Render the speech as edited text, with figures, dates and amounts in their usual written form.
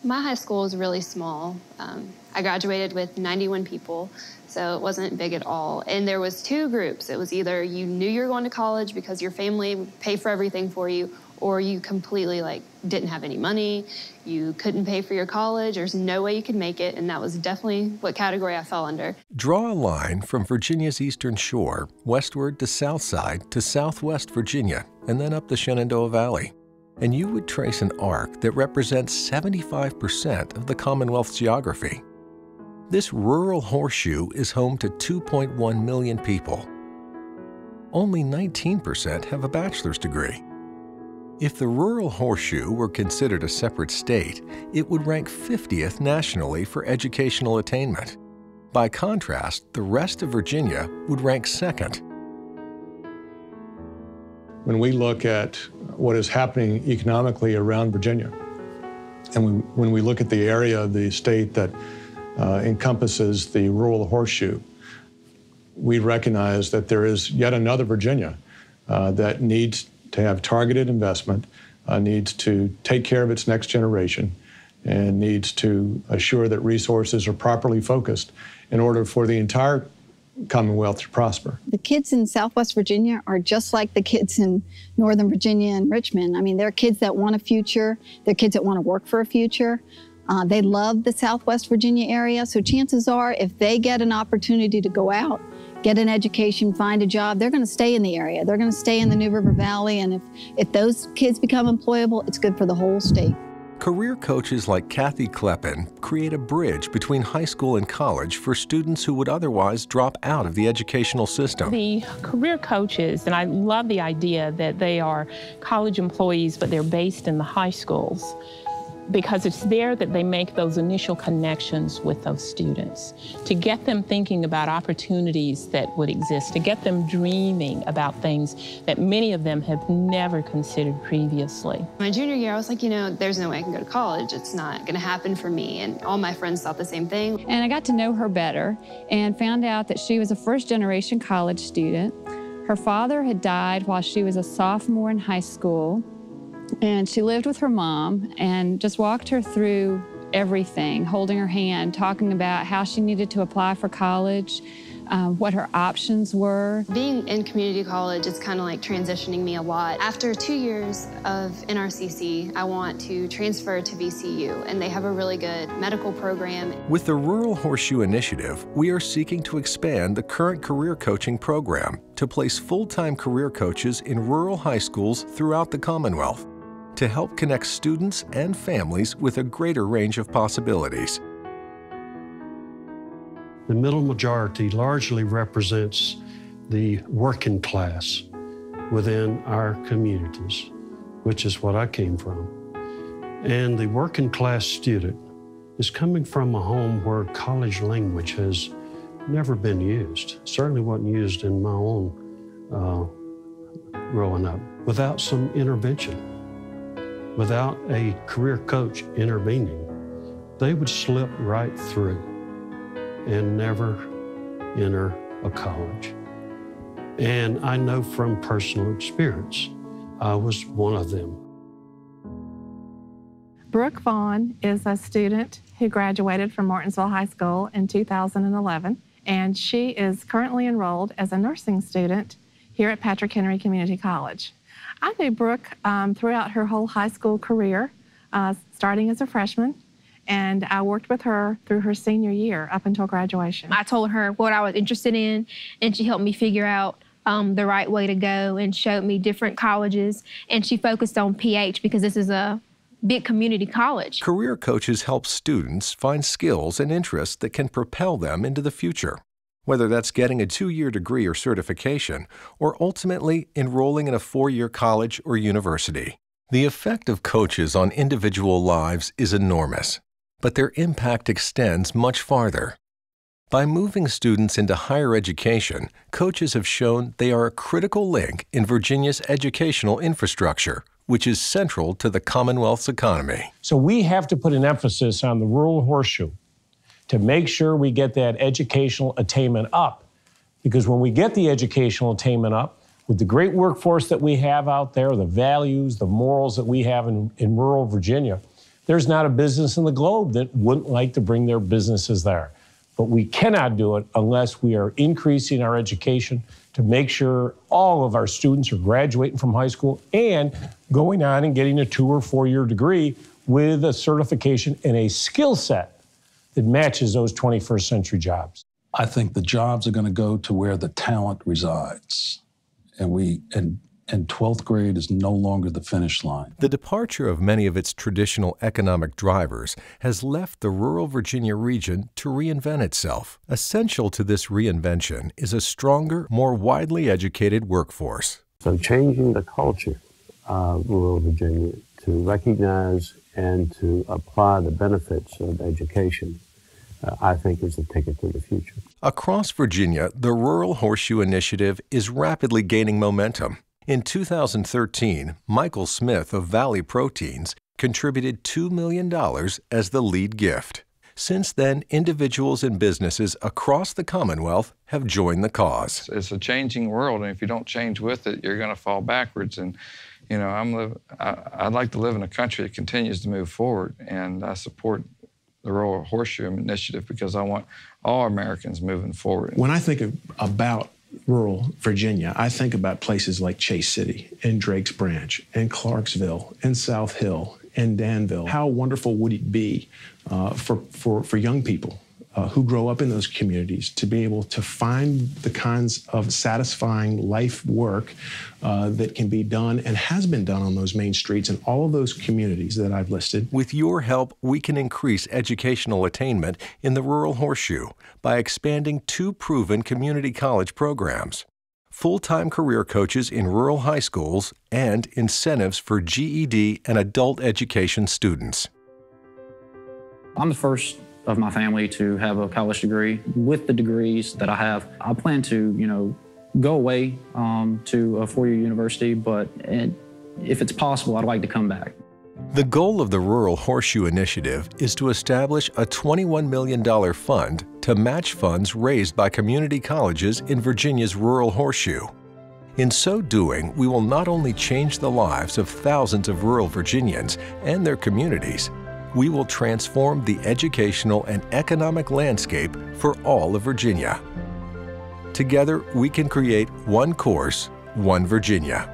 My high school was really small. I graduated with 91 people, so it wasn't big at all. And there was two groups. It was either you knew you were going to college because your family would pay for everything for you, or you completely didn't have any money, you couldn't pay for your college, there's no way you could make it, and that was definitely what category I fell under. Draw a line from Virginia's eastern shore, westward to south side to southwest Virginia, and then up the Shenandoah Valley. And you would trace an arc that represents 75% of the Commonwealth's geography. This rural horseshoe is home to 2.1 million people. Only 19% have a bachelor's degree. If the rural horseshoe were considered a separate state, it would rank 50th nationally for educational attainment. By contrast, the rest of Virginia would rank second. When we look at what is happening economically around Virginia, and when we look at the area of the state that encompasses the rural horseshoe, we recognize that there is yet another Virginia that needs to have targeted investment, needs to take care of its next generation, and needs to assure that resources are properly focused in order for the entire Commonwealth to prosper. The kids in Southwest Virginia are just like the kids in Northern Virginia and Richmond. I mean, they're kids that want a future. They're kids that want to work for a future. They love the Southwest Virginia area, so chances are if they get an opportunity to go out, get an education, find a job, they're going to stay in the area. They're going to stay in the New River Valley, and if those kids become employable, it's good for the whole state. Career coaches like Kathy Kleppen create a bridge between high school and college for students who would otherwise drop out of the educational system. The career coaches, and I love the idea that they are college employees, but they're based in the high schools, because it's there that they make those initial connections with those students, to get them thinking about opportunities that would exist, to get them dreaming about things that many of them have never considered previously. My junior year, I was like, there's no way I can go to college. It's not going to happen for me. And all my friends thought the same thing. And I got to know her better and found out that she was a first-generation college student. Her father had died while she was a sophomore in high school. And she lived with her mom and just walked her through everything, holding her hand, talking about how she needed to apply for college, what her options were. Being in community college is kind of like transitioning me a lot. After 2 years of NRCC, I want to transfer to VCU, and they have a really good medical program. With the Rural Horseshoe Initiative, we are seeking to expand the current career coaching program to place full-time career coaches in rural high schools throughout the Commonwealth, to help connect students and families with a greater range of possibilities. The middle majority largely represents the working class within our communities, which is what I came from. And the working class student is coming from a home where college language has never been used. Certainly wasn't used in my own growing up. Without some intervention, without a career coach intervening, they would slip right through and never enter a college. And I know from personal experience, I was one of them. Brooke Vaughn is a student who graduated from Martinsville High School in 2011, and she is currently enrolled as a nursing student here at Patrick Henry Community College. I knew Brooke throughout her whole high school career, starting as a freshman, and I worked with her through her senior year up until graduation. I told her what I was interested in, and she helped me figure out the right way to go and showed me different colleges, and she focused on PH because this is a big community college. Career coaches help students find skills and interests that can propel them into the future, whether that's getting a 2-year degree or certification, or ultimately enrolling in a 4-year college or university. The effect of coaches on individual lives is enormous, but their impact extends much farther. By moving students into higher education, coaches have shown they are a critical link in Virginia's educational infrastructure, which is central to the Commonwealth's economy. So we have to put an emphasis on the rural horseshoe to make sure we get that educational attainment up. Because when we get the educational attainment up, with the great workforce that we have out there, the values, the morals that we have in rural Virginia, There's not a business in the globe that wouldn't like to bring their businesses there. But we cannot do it unless we are increasing our education to make sure all of our students are graduating from high school and going on and getting a 2 or 4 year degree with a certification and a skill set that matches those 21st century jobs. I think the jobs are going to go to where the talent resides. And 12th grade is no longer the finish line. The departure of many of its traditional economic drivers has left the rural Virginia region to reinvent itself. Essential to this reinvention is a stronger, more widely educated workforce. So changing the culture of rural Virginia to recognize and to apply the benefits of education, I think is the ticket to the future. Across Virginia, the Rural Horseshoe Initiative is rapidly gaining momentum. In 2013, Michael Smith of Valley Proteins contributed $2 million as the lead gift. Since then, individuals and businesses across the Commonwealth have joined the cause. It's a changing world, and if you don't change with it, you're going to fall backwards. And, you know, I'd like to live in a country that continues to move forward, and I support the Rural Horseshoe Initiative because I want all Americans moving forward. When I think about rural Virginia, I think about places like Chase City and Drake's Branch and Clarksville and South Hill and Danville. How wonderful would it be for young people who grow up in those communities to be able to find the kinds of satisfying life work that can be done and has been done on those main streets in all of those communities that I've listed. With your help, we can increase educational attainment in the Rural Horseshoe by expanding 2 proven community college programs: full-time career coaches in rural high schools and incentives for GED and adult education students. I'm the first of my family to have a college degree. With the degrees that I have, I plan to, go away to a 4-year university, but if it's possible, I'd like to come back. The goal of the Rural Horseshoe Initiative is to establish a $21 million fund to match funds raised by community colleges in Virginia's Rural Horseshoe. In so doing, we will not only change the lives of thousands of rural Virginians and their communities, we will transform the educational and economic landscape for all of Virginia. Together, we can create one course, one Virginia.